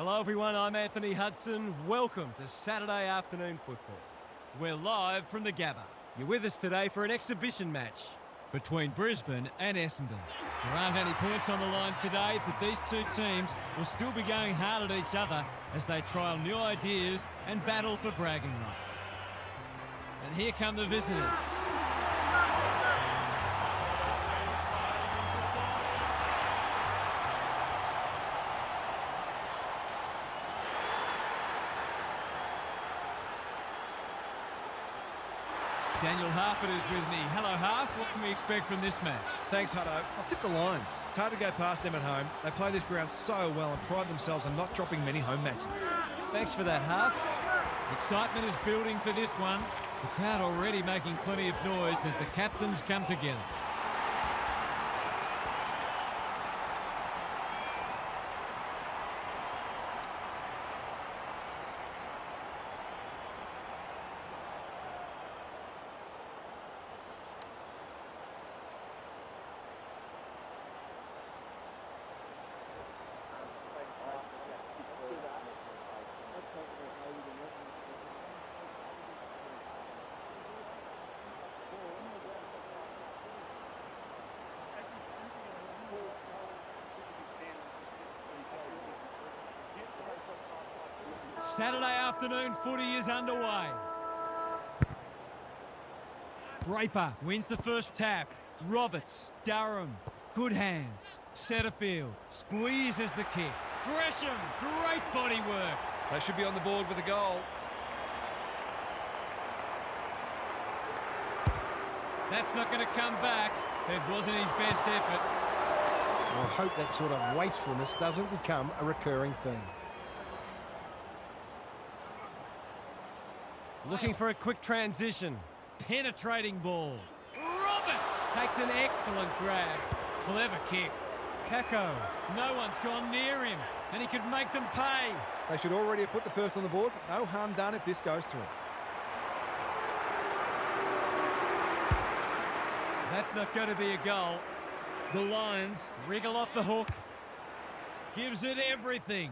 Hello everyone, I'm Anthony Hudson. Welcome to Saturday afternoon football. We're live from the Gabba. You're with us today for an exhibition match between Brisbane and Essendon. There aren't any points on the line today, but these two teams will still be going hard at each other as they trial new ideas and battle for bragging rights. And here come the visitors. Daniel Harford is with me. Hello, Harf. What can we expect from this match? Thanks, Hutto. I've tipped the Lions. It's hard to go past them at home. They play this ground so well and pride themselves on not dropping many home matches. Thanks for that, Harf. Excitement is building for this one. The crowd already making plenty of noise as the captains come together. Saturday afternoon footy is underway. Draper wins the first tap. Roberts, Durham, good hands. Setterfield squeezes the kick. Gresham, great body work. They should be on the board with a goal. That's not going to come back. It wasn't his best effort. I hope that sort of wastefulness doesn't become a recurring theme. Looking for a quick transition. Penetrating ball. Roberts Takes an excellent grab. clever kick. Kako. No one's gone near him, and he could make them pay. They should already have put the first on the board, but no harm done if this goes through. That's not going to be a goal. The Lions wriggle off the hook. Gives it everything.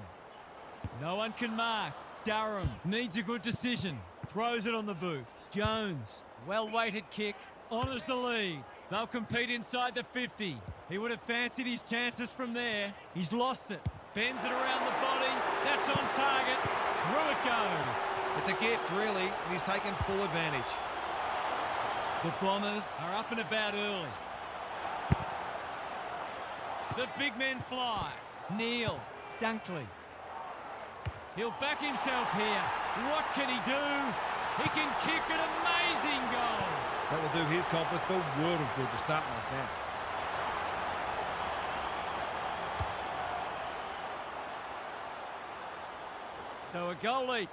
No one can mark. Durham needs a good decision. Throws it on the boot. Jones, well-weighted kick. Honours the lead. They'll compete inside the 50. He would have fancied his chances from there. He's lost it. Bends it around the body. That's on target. Through it goes. It's a gift, really, and he's taken full advantage. The Bombers are up and about early. The big men fly. Neal, Dunkley. He'll back himself here. What can he do? He can kick an amazing goal. That will do his confidence the world of good to start like that. So a goal each.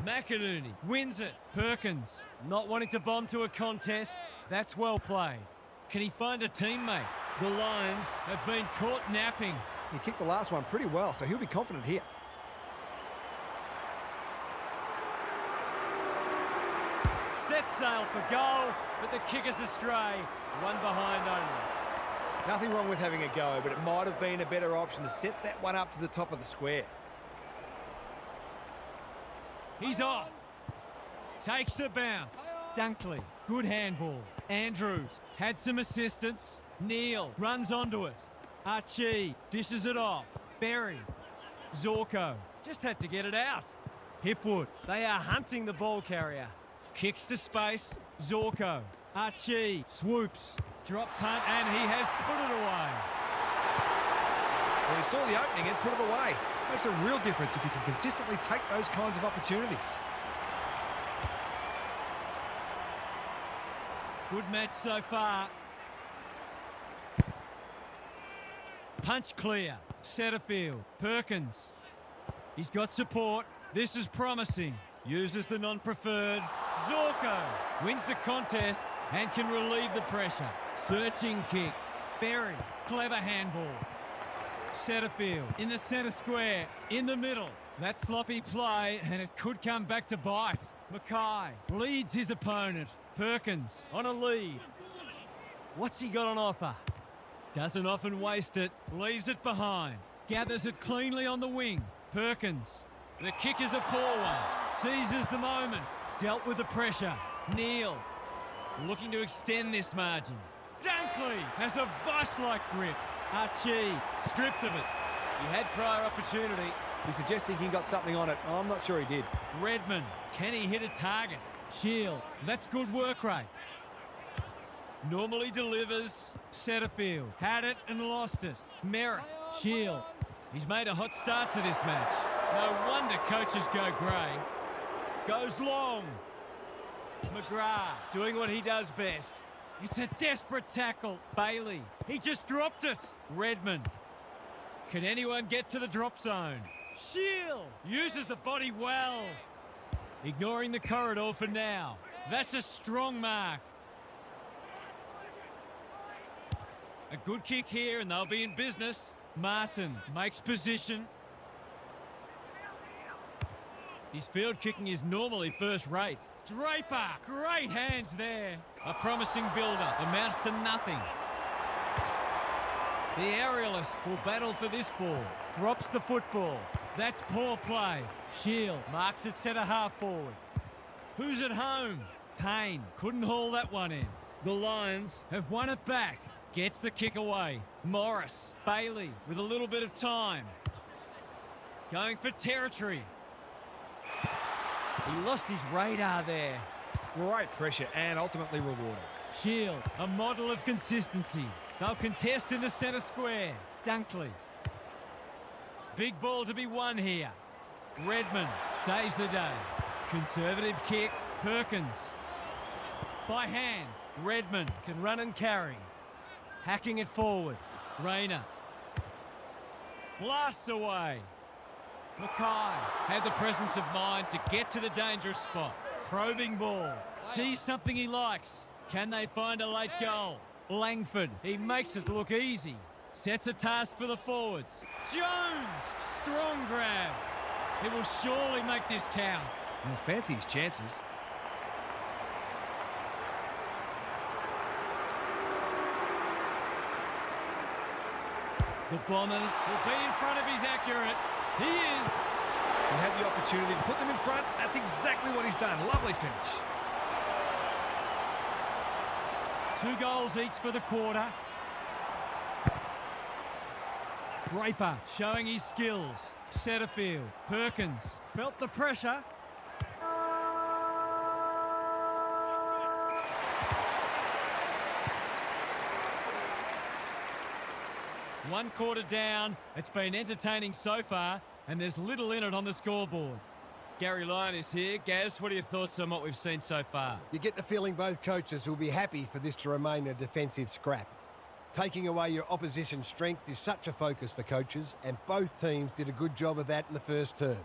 McInerney wins it. Perkins, not wanting to bomb to a contest. That's well played. Can he find a teammate? The Lions have been caught napping. He kicked the last one pretty well, so he'll be confident here. Set sail for goal, but the kick is astray. One behind only. Nothing wrong with having a go, but it might have been a better option to set that one up to the top of the square. He's off. Takes a bounce. Dunkley, good handball. Andrews had some assistance. Neal runs onto it. Archie dishes it off. Berry. Zorko just had to get it out. Hipwood, they are hunting the ball carrier. Kicks to space. Zorko. Archie swoops. Drop punt, and he has put it away. Well, he saw the opening and put it away. Makes a real difference if you can consistently take those kinds of opportunities. Good match so far. Punch clear. Setterfield. Perkins. He's got support. This is promising. Uses the non-preferred. Zorko wins the contest and can relieve the pressure. Searching kick. Berry. Clever handball. Setterfield in the centre square. In the middle. That sloppy play, and it could come back to bite. Mackay leads his opponent. Perkins on a lead. What's he got on offer? Doesn't often waste it. Leaves it behind. Gathers it cleanly on the wing. Perkins. The kick is a poor one. Seizes the moment. Dealt with the pressure. Neal. Looking to extend this margin. Dunkley has a vice-like grip. Archie stripped of it. He had prior opportunity. He's suggesting he got something on it. I'm not sure he did. Redmond. Can he hit a target? Shield. That's good work rate. Normally delivers. Setterfield. Had it and lost it. Merritt. Shield. He's made a hot start to this match. No wonder coaches go grey. Goes long. McGrath doing what he does best. It's a desperate tackle. Bailey. He just dropped it. Redmond. Can anyone get to the drop zone? Shield uses the body well. Ignoring the corridor for now. That's a strong mark. A good kick here and they'll be in business. Martin makes position. His field kicking is normally first rate. Draper, great hands there. A promising build-up amounts to nothing. The aerialist will battle for this ball. Drops the football. That's poor play. Shield marks it centre half forward. Who's at home? Payne couldn't haul that one in. The Lions have won it back. Gets the kick away. Morris. Bailey with a little bit of time. Going for territory. He lost his radar there. Great pressure and ultimately rewarded. Shield, a model of consistency. They'll contest in the centre square. Dunkley. Big ball to be won here. Redmond saves the day. Conservative kick. Perkins. By hand. Redmond can run and carry. Hacking it forward. Rayner. Blasts away. Mackay had the presence of mind to get to the dangerous spot. Probing ball. Sees something he likes. Can they find a late goal? Langford, he makes it look easy. Sets a task for the forwards. Jones, strong grab. He will surely make this count. He'll fancy his chances. The Bombers will be in front of his accurate. He is. He had the opportunity to put them in front. That's exactly what he's done. Lovely finish. 2 goals each for the quarter. Draper showing his skills. Setterfield. Perkins. Felt the pressure. One quarter down. It's been entertaining so far, and there's little in it on the scoreboard. Gary Lyon is here. Gaz, what are your thoughts on what we've seen so far? You get the feeling both coaches will be happy for this to remain a defensive scrap. Taking away your opposition's strength is such a focus for coaches, and both teams did a good job of that in the first term.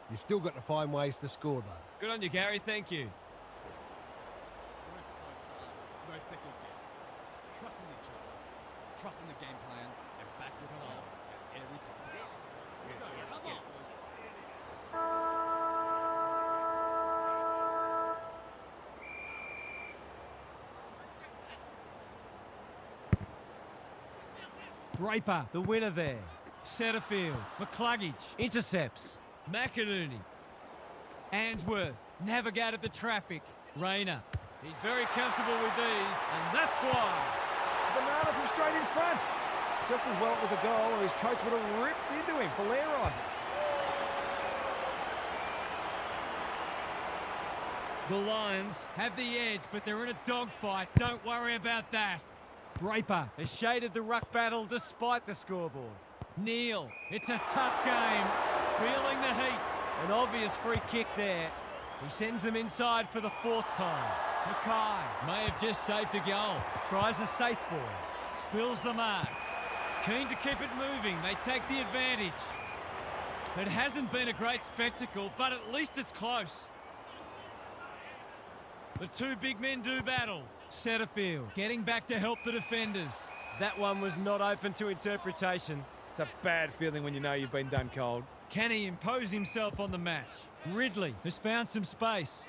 You've still got to find ways to score, though. Good on you, Gary. Thank you. No second guess. Trusting each other, trusting the game plan, and back yourself at every contest. Come on. Draper, the winner there. Setterfield, McCluggage, intercepts. McInerney. Answorth, navigated the traffic. Rayner, he's very comfortable with these, and that's why. Banana from straight in front. Just as well it was a goal, or his coach would have ripped into him for Learising. The Lions have the edge, but they're in a dogfight. Don't worry about that. Draper has shaded the ruck battle despite the scoreboard. Neal, it's a tough game. Feeling the heat. An obvious free kick there. He sends them inside for the 4th time. Mackay may have just saved a goal. Tries a safe ball. Spills the mark. Keen to keep it moving. They take the advantage. It hasn't been a great spectacle, but at least it's close. The 2 big men do battle. Setterfield getting back to help the defenders. That one was not open to interpretation. It's a bad feeling when you know you've been done cold. Can he impose himself on the match? Ridley has found some space.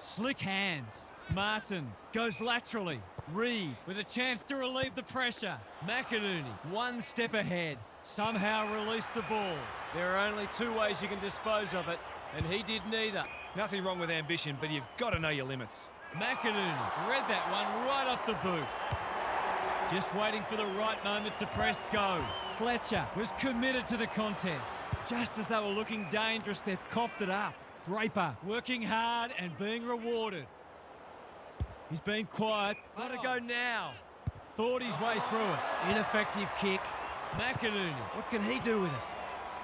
Slick hands. Martin goes laterally. Reed with a chance to relieve the pressure. McInerney one step ahead. Somehow release the ball. There are only two ways you can dispose of it, and he did neither. Nothing wrong with ambition, but you've got to know your limits. McInerney read that one right off the boot. Just waiting for the right moment to press go. Fletcher was committed to the contest. Just as they were looking dangerous, they've coughed it up. Draper working hard and being rewarded. He's been quiet. Got to go now. Thought his way through it. Ineffective kick. McInerney, what can he do with it?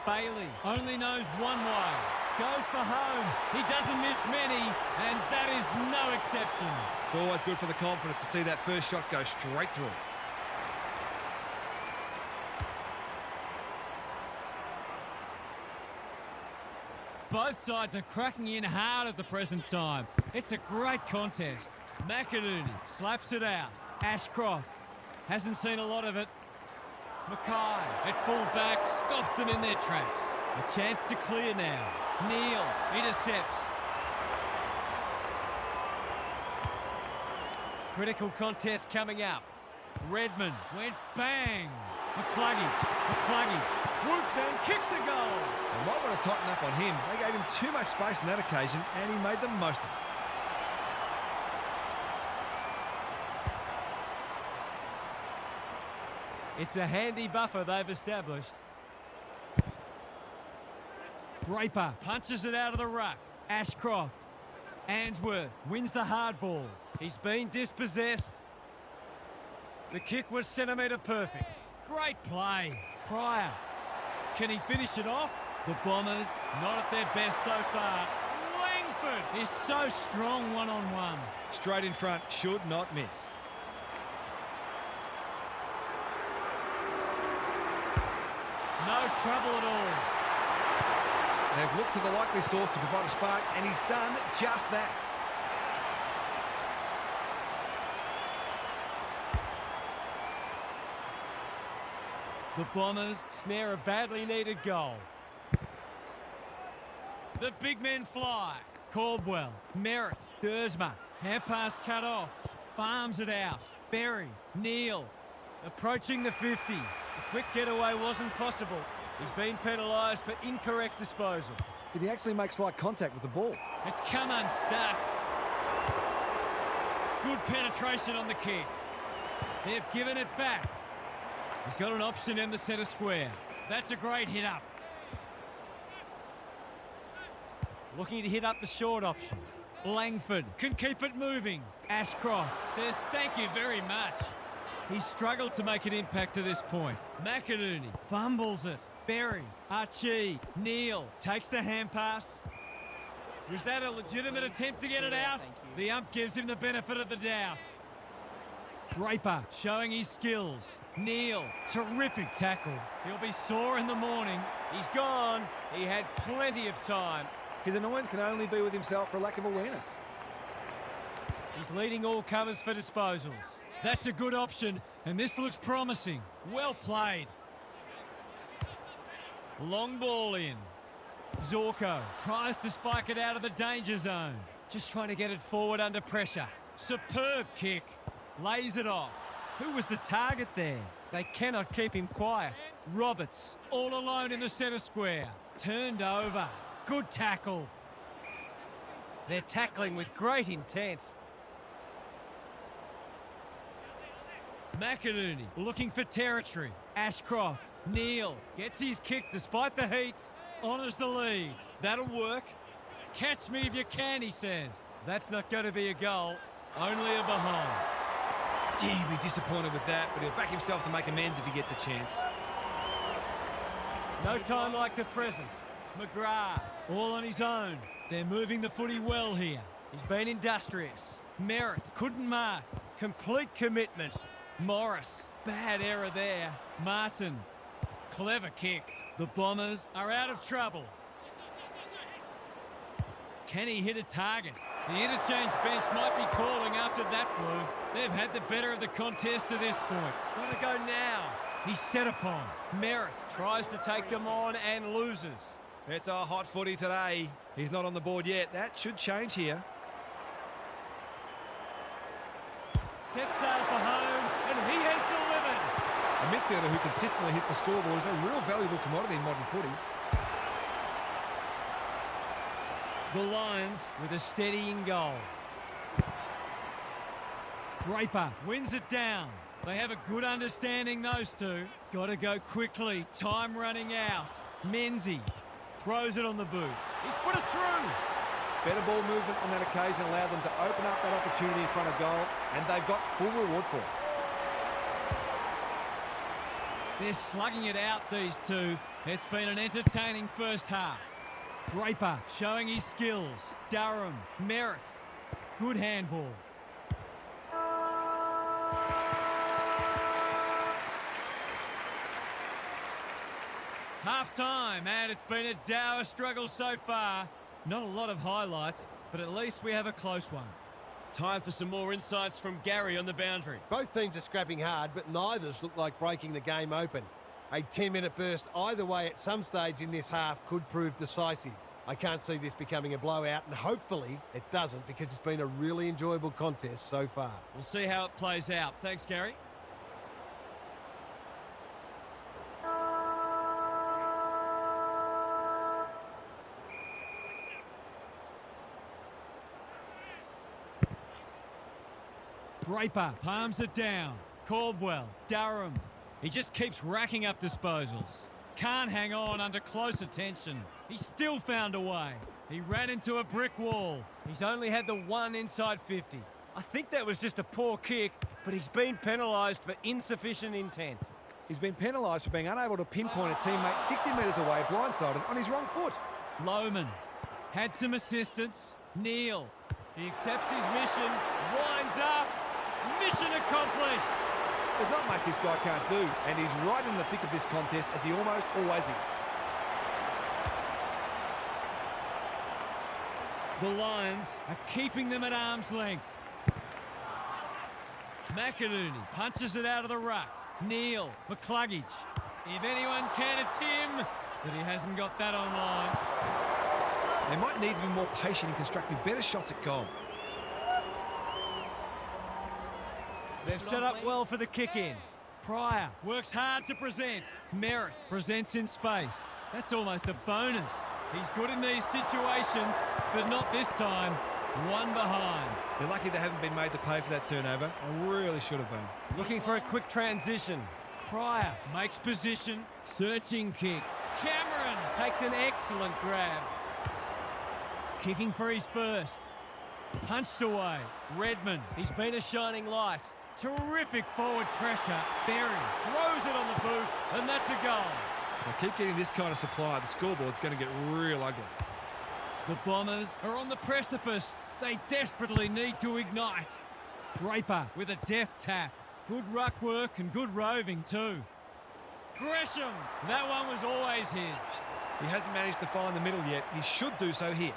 Bailey only knows one way. Goes for home. He doesn't miss many, and that is no exception. It's always good for the confidence to see that first shot go straight through. Both sides are cracking in hard at the present time. It's a great contest. McInerney slaps it out. Ashcroft hasn't seen a lot of it. Mackay at full back stops them in their tracks. A chance to clear now. Neal intercepts. Critical contest coming up. Redmond went bang. McCluggage swoops and kicks a goal. They might want to tighten up on him. They gave him too much space on that occasion, and he made the most of it. It's a handy buffer they've established. Draper punches it out of the ruck. Ashcroft. Answorth wins the hard ball. He's been dispossessed. The kick was centimetre perfect. Great play. Pryor. Can he finish it off? The Bombers not at their best so far. Langford is so strong one-on-one. Straight in front, should not miss. No trouble at all. They've looked to the likely source to provide a spark, and he's done just that. The Bombers snare a badly needed goal. The big men fly. Caldwell, Merritt, Dersma, hand pass cut off. Farms it out. Berry, Neal, approaching the 50. A quick getaway wasn't possible. He's been penalised for incorrect disposal. Did he actually make slight contact with the ball? It's come unstuck. Good penetration on the kick. They've given it back. He's got an option in the centre square. That's a great hit up. Looking to hit up the short option. Langford can keep it moving. Ashcroft says thank you very much. He's struggled to make an impact to this point. McInerney fumbles it. Berry, Archie, Neal takes the hand pass. Was that a legitimate attempt to get it out? The ump gives him the benefit of the doubt. Draper showing his skills. Neal, terrific tackle. He'll be sore in the morning. He's gone. He had plenty of time. His annoyance can only be with himself for a lack of awareness. He's leading all comers for disposals. That's a good option, and this looks promising. Well played. Long ball in. Zorko tries to spike it out of the danger zone. Just trying to get it forward under pressure. Superb kick. Lays it off. Who was the target there? They cannot keep him quiet. Roberts, all alone in the centre square. Turned over. Good tackle. They're tackling with great intent. McInerney looking for territory. Ashcroft, Neal gets his kick despite the heat. Honours the lead. That'll work. Catch me if you can, he says. That's not going to be a goal, only a behind. Gee, he'd be disappointed with that, but he'll back himself to make amends if he gets a chance. No time like the present. McGrath, all on his own. They're moving the footy well here. He's been industrious. Merritt couldn't mark. Complete commitment. Morris, bad error there. Martin, clever kick. The Bombers are out of trouble. Can he hit a target? The interchange bench might be calling after that blow. They've had the better of the contest to this point. Gotta go now. He's set upon. Merritt tries to take them on and loses. It's a hot footy today. He's not on the board yet. That should change here. Set sail for home, and he has delivered. A midfielder who consistently hits the scoreboard is a real valuable commodity in modern footy. The Lions with a steadying goal. Draper wins it down. They have a good understanding, those two. Got to go quickly. Time running out. Menzie throws it on the boot. He's put it through. Better ball movement on that occasion allowed them to open up that opportunity in front of goal, and they've got full reward for it. They're slugging it out, these two. It's been an entertaining first half. Draper showing his skills. Durham, Merritt. Good handball. Half time, and it's been a dour struggle so far. Not a lot of highlights, but at least we have a close one. Time for some more insights from Gary on the boundary. Both teams are scrapping hard, but neither's look like breaking the game open. A 10-minute burst either way at some stage in this half could prove decisive. I can't see this becoming a blowout, and hopefully it doesn't, because it's been a really enjoyable contest so far. We'll see how it plays out. Thanks, Gary. Draper palms it down. Caldwell, Durham. He just keeps racking up disposals. Can't hang on under close attention. He still found a way. He ran into a brick wall. He's only had the one inside 50. I think that was just a poor kick, but he's been penalised for insufficient intent. He's been penalised for being unable to pinpoint a teammate 60 metres away blindsided on his wrong foot. Loman had some assistance. Neal, he accepts his mission, winds up. Mission accomplished. There's not much this guy can't do, and he's right in the thick of this contest, as he almost always is. The Lions are keeping them at arm's length. McInerney punches it out of the ruck. Neal for Cluggage. If anyone can, it's him, but he hasn't got that online. They might need to be more patient in constructing better shots at goal. They've set up well for the kick-in. Pryor works hard to present. Merritt presents in space. That's almost a bonus. He's good in these situations, but not this time. One behind. They're lucky they haven't been made to pay for that turnover. They really should have been. Looking for a quick transition. Pryor makes position. Searching kick. Cameron takes an excellent grab. Kicking for his first. Punched away. Redmond, he's been a shining light. Terrific forward pressure. Berry throws it on the boot, and that's a goal. If they keep getting this kind of supply, the scoreboard's going to get real ugly. The Bombers are on the precipice. They desperately need to ignite. Draper with a deft tap. Good ruck work and good roving too. Gresham, that one was always his. He hasn't managed to find the middle yet. He should do so here.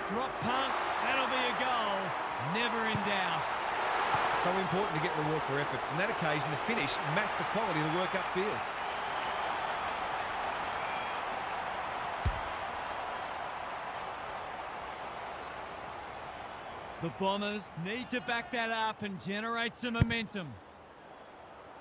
Drop punt, that'll be a goal. Never in doubt. So important to get reward for effort. On that occasion, the finish matched the quality of the work upfield. The Bombers need to back that up and generate some momentum.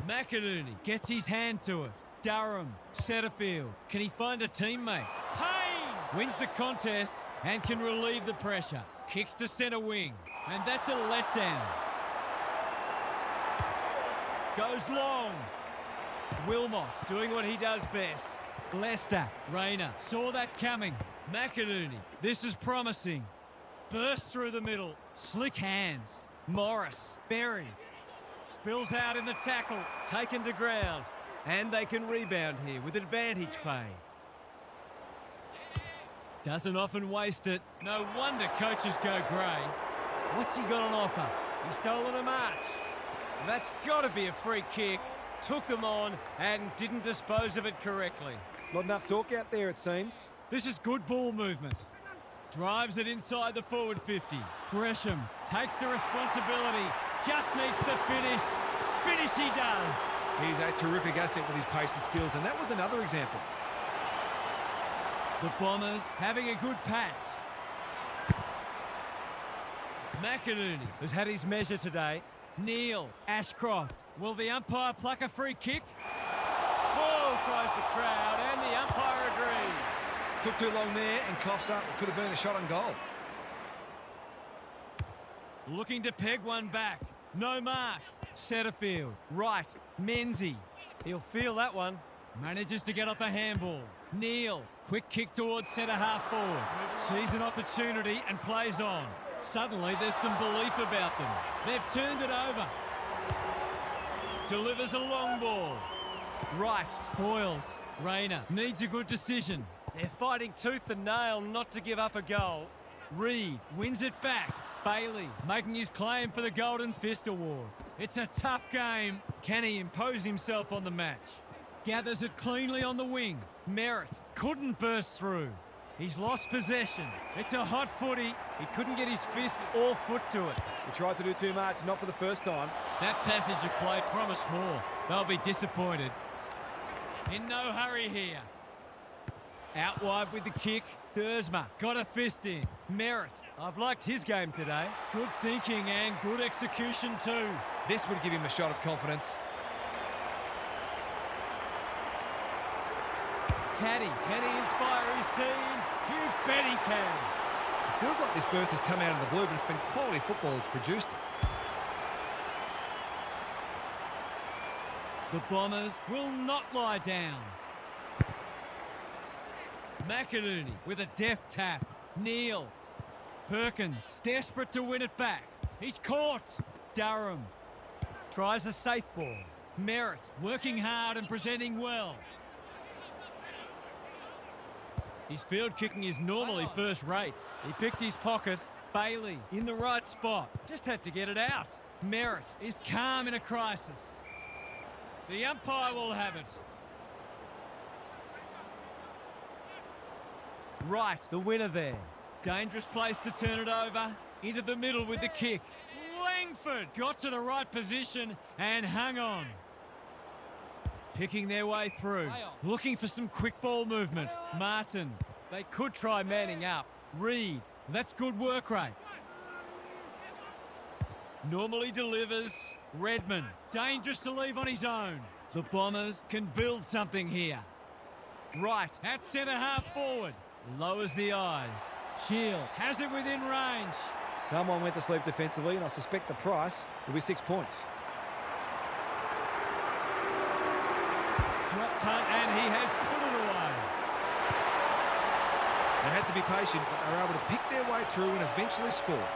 McInerney gets his hand to it. Durham, Setterfield. Can he find a teammate? Payne wins the contest and can relieve the pressure. Kicks to centre wing. And that's a letdown. Goes long. Wilmot doing what he does best. Lester, Rayner saw that coming. McInerney, this is promising. Bursts through the middle. Slick hands. Morris, Berry. Spills out in the tackle. Taken to ground. And they can rebound here with advantage play. Doesn't often waste it. No wonder coaches go grey. What's he got on offer? He's stolen a march. That's got to be a free kick. Took them on and didn't dispose of it correctly. Not enough talk out there, it seems. This is good ball movement. Drives it inside the forward 50. Gresham takes the responsibility. Just needs to finish. Finish he does. He's a terrific asset with his pace and skills, and that was another example. The Bombers having a good patch. McInerney has had his measure today. Neal, Ashcroft. Will the umpire pluck a free kick? Ball, cries the crowd, and the umpire agrees. Took too long there and coughs up. It could have been a shot on goal. Looking to peg one back. No mark. Setterfield. Right. Menzie. He'll feel that one. Manages to get off a handball. Neal. Quick kick towards centre half forward. Sees an opportunity and plays on. Suddenly there's some belief about them. They've turned it over. Delivers a long ball. Right. Spoils. Rayner needs a good decision. They're fighting tooth and nail not to give up a goal. Reed wins it back. Bailey making his claim for the Golden Fist Award. It's a tough game. Can he impose himself on the match? Gathers it cleanly on the wing. Merritt couldn't burst through. He's lost possession. It's a hot footy. He couldn't get his fist or foot to it. He tried to do too much, not for the first time. That passage of play promised more. They'll be disappointed. In no hurry here. Out wide with the kick. Dersma got a fist in. Merritt. I've liked his game today. Good thinking and good execution too. This would give him a shot of confidence. Caddy, can he inspire his team? You bet he can. It feels like this burst has come out of the blue, but it's been quality football that's produced it. The Bombers will not lie down. McInerney with a deft tap. Neal. Perkins desperate to win it back. He's caught. Durham tries a safe ball. Merritt working hard and presenting well. His field kicking is normally first rate. He picked his pocket. Bailey in the right spot. Just had to get it out. Merritt is calm in a crisis. The umpire will have it. Right, the winner there. Dangerous place to turn it over. Into the middle with the kick. Langford got to the right position and hung on. Picking their way through. Looking for some quick ball movement. Martin. They could try manning up. Reed. That's good work rate. Normally delivers. Redmond. Dangerous to leave on his own. The Bombers can build something here. Right. At centre half forward. Lowers the eyes. Shield has it within range. Someone went to sleep defensively, and I suspect the price will be 6 points. Drop punt, and he has put it away. They had to be patient, but they were able to pick their way through and eventually score.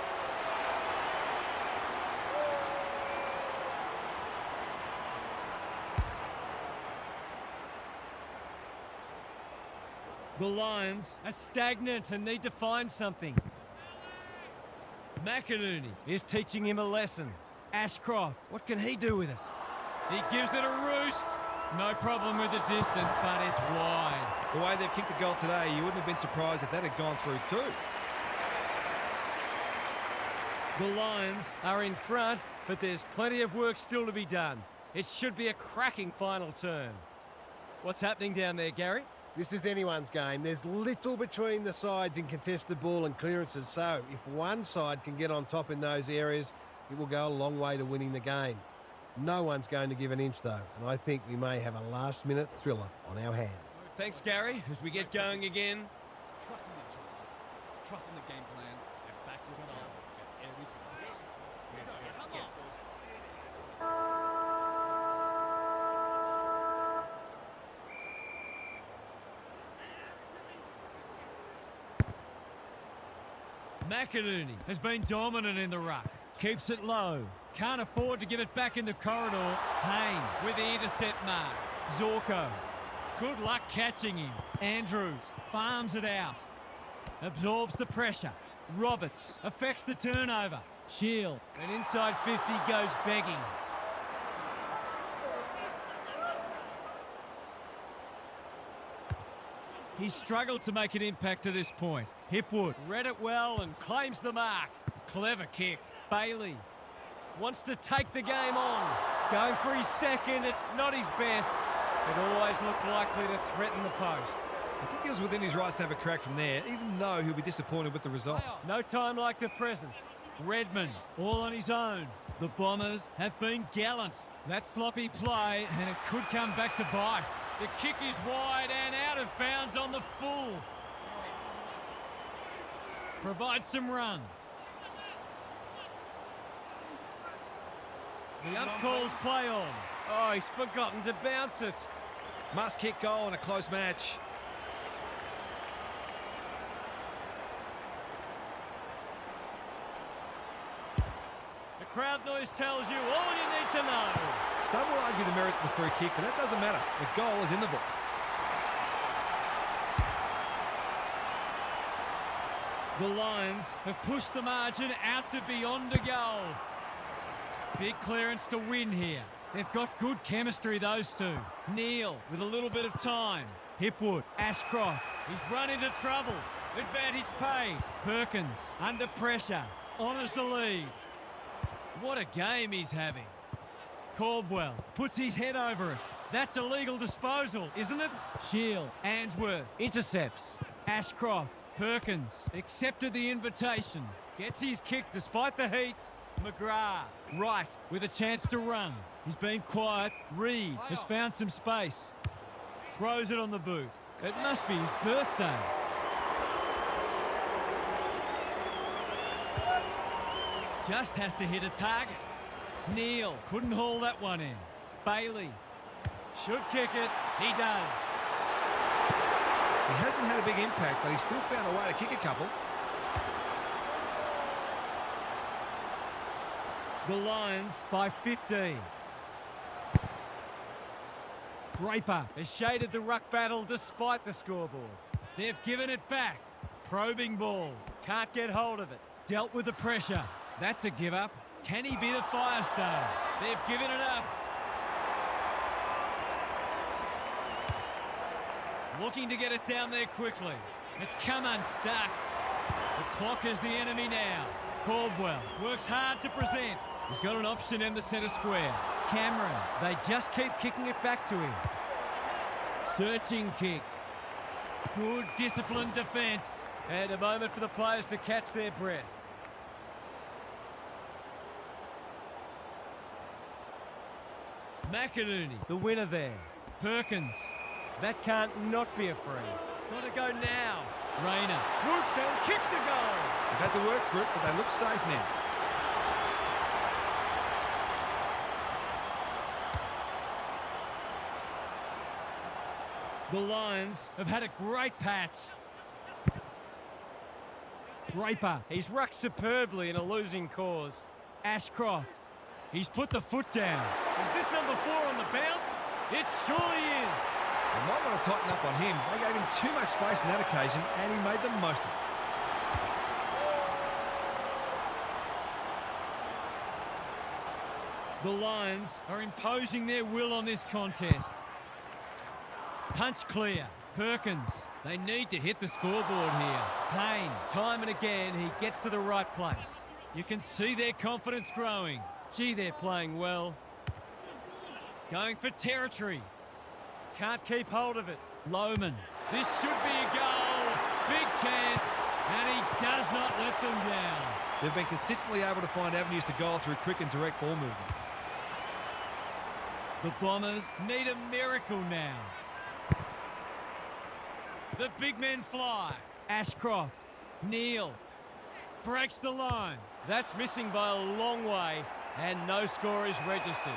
The Lions are stagnant and need to find something. McInerney is teaching him a lesson. Ashcroft, what can he do with it? He gives it a roost. No problem with the distance, but it's wide. The way they've kicked the goal today, you wouldn't have been surprised if that had gone through too. The Lions are in front, but there's plenty of work still to be done. It should be a cracking final turn. What's happening down there, Gary? This is anyone's game. There's little between the sides in contested ball and clearances, so if one side can get on top in those areas, it will go a long way to winning the game. No one's going to give an inch, though, and I think we may have a last-minute thriller on our hands. Thanks, Gary, as we get going again. Trust in each other, trust in the game plan, and back yourself at every contest. Come on. McInerney has been dominant in the ruck. Keeps it low. Can't afford to give it back in the corridor. Payne with the intercept mark. Zorko. Good luck catching him. Andrews farms it out. Absorbs the pressure. Roberts affects the turnover. Shield. And inside 50 goes begging. He's struggled to make an impact to this point. Hipwood read it well and claims the mark. Clever kick. Bailey Wants to take the game on. Going for his second, it's not his best. It always looked likely to threaten the post. I think he was within his rights to have a crack from there, even though he'll be disappointed with the result. No time like the present. Redmond, all on his own. The Bombers have been gallant. That sloppy play, and it could come back to bite. The kick is wide and out of bounds on the full. Provides some run. The ump calls play on. Oh, he's forgotten to bounce it. Must kick goal in a close match. The crowd noise tells you all you need to know. Some will argue the merits of the free kick, but that doesn't matter. The goal is in the book. The Lions have pushed the margin out to beyond a goal. Big clearance to win here. They've got good chemistry, those two. Neal with a little bit of time. Hipwood, Ashcroft. He's run into trouble. Advantage paid. Perkins under pressure. Honours the lead. What a game he's having. Caldwell puts his head over it. That's a legal disposal, isn't it? Shield, Answorth, intercepts. Ashcroft, Perkins, accepted the invitation. Gets his kick despite the heat. McGrath, right, with a chance to run. He's been quiet. Reed has found some space. Throws it on the boot. It must be his birthday. Just has to hit a target. Neal couldn't haul that one in. Bailey should kick it. He does. He hasn't had a big impact, but he's still found a way to kick a couple. The Lions by 15. Draper has shaded the ruck battle despite the scoreboard. They've given it back. Probing ball. Can't get hold of it. Dealt with the pressure. That's a give up. Can he be the fire star? They've given it up. Looking to get it down there quickly. It's come unstuck. The clock is the enemy now. Caldwell works hard to present. He's got an option in the centre square. Cameron, they just keep kicking it back to him. Searching kick. Good disciplined defence. And a moment for the players to catch their breath. McInerney, the winner there. Perkins. That can't not be a free. Got to go now. Rayner swoops and kicks a goal. They've had to work for it, but they look safe now. The Lions have had a great patch. Draper, he's rucked superbly in a losing cause. Ashcroft, he's put the foot down. Is this number 4 on the bounce? It surely is. They might want to tighten up on him. They gave him too much space on that occasion, and he made the most of it. The Lions are imposing their will on this contest. Punch clear. Perkins. They need to hit the scoreboard here. Payne, time and again, he gets to the right place. You can see their confidence growing. Gee, they're playing well. Going for territory. Can't keep hold of it. Lohman. This should be a goal. Big chance. And he does not let them down. They've been consistently able to find avenues to goal through quick and direct ball movement. The Bombers need a miracle now. The big men fly. Ashcroft. Neal. Breaks the line. That's missing by a long way. And no score is registered.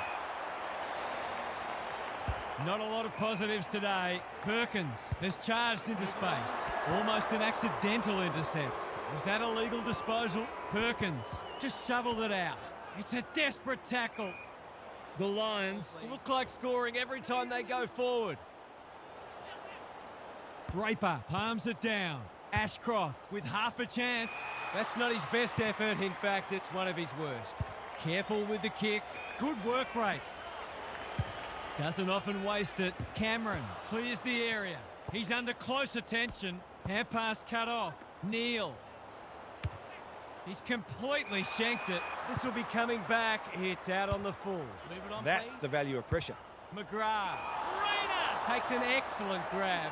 Not a lot of positives today. Perkins has charged into space. Almost an accidental intercept. Was that a legal disposal? Perkins just shoveled it out. It's a desperate tackle. The Lions look like scoring every time they go forward. Draper palms it down. Ashcroft with half a chance. That's not his best effort. In fact, it's one of his worst. Careful with the kick. Good work rate. Doesn't often waste it. Cameron clears the area. He's under close attention. Hand pass cut off. Neal. He's completely shanked it. This will be coming back. It's out on the full. Leave it on, That's please. the value of pressure. McGrath. Rayner takes an excellent grab.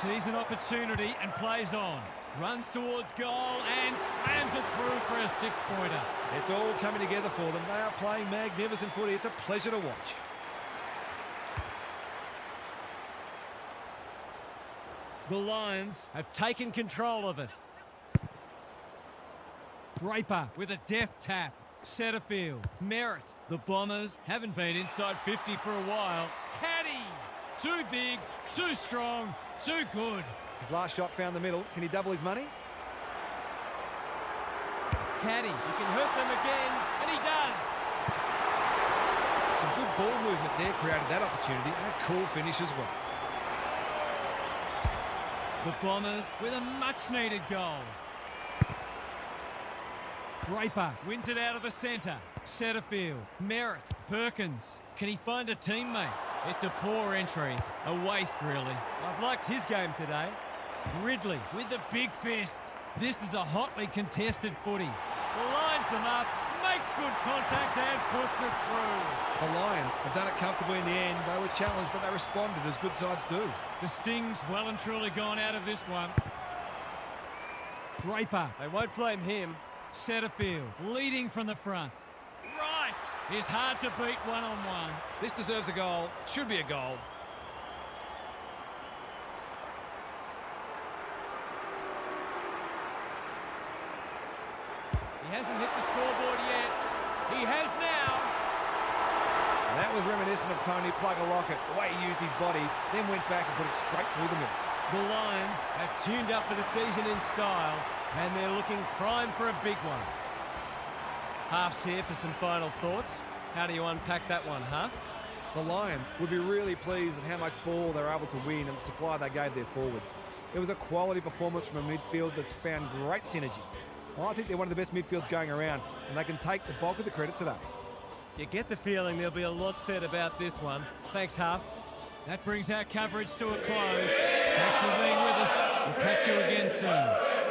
Sees an opportunity and plays on. Runs towards goal and slams it through for a six-pointer. It's all coming together for them. They are playing magnificent footy. It's a pleasure to watch. The Lions have taken control of it. Draper with a deft tap. Setterfield. Merritt. The Bombers haven't been inside 50 for a while. Caddy. Too big, too strong, too good. His last shot found the middle. Can he double his money? Caddy. He can hurt them again, and he does. Some good ball movement there created that opportunity, and a cool finish as well. The Bombers with a much-needed goal. Draper wins it out of the centre. Setterfield. Merritt. Perkins. Can he find a teammate? It's a poor entry. A waste, really. I've liked his game today. Ridley with the big fist. This is a hotly contested footy. Lines them up, makes good contact and puts it through. The Lions have done it comfortably in the end. They were challenged, but they responded as good sides do. The sting's well and truly gone out of this one. Draper. They won't blame him. Setterfield leading from the front. Right. It's hard to beat one-on-one. This deserves a goal. Should be a goal. He hasn't hit the scoreboard yet. He has now. That was reminiscent of Tony Plugger-Lockett, the way he used his body, then went back and put it straight through the middle. The Lions have tuned up for the season in style, and they're looking prime for a big one. Half's here for some final thoughts. How do you unpack that one, Half? The Lions would be really pleased with how much ball they were able to win and the supply they gave their forwards. It was a quality performance from a midfield that's found great synergy. I think they're one of the best midfields going around, and they can take the bulk of the credit today. You get the feeling there'll be a lot said about this one. Thanks, Half. That brings our coverage to a close. Thanks for being with us. We'll catch you again soon.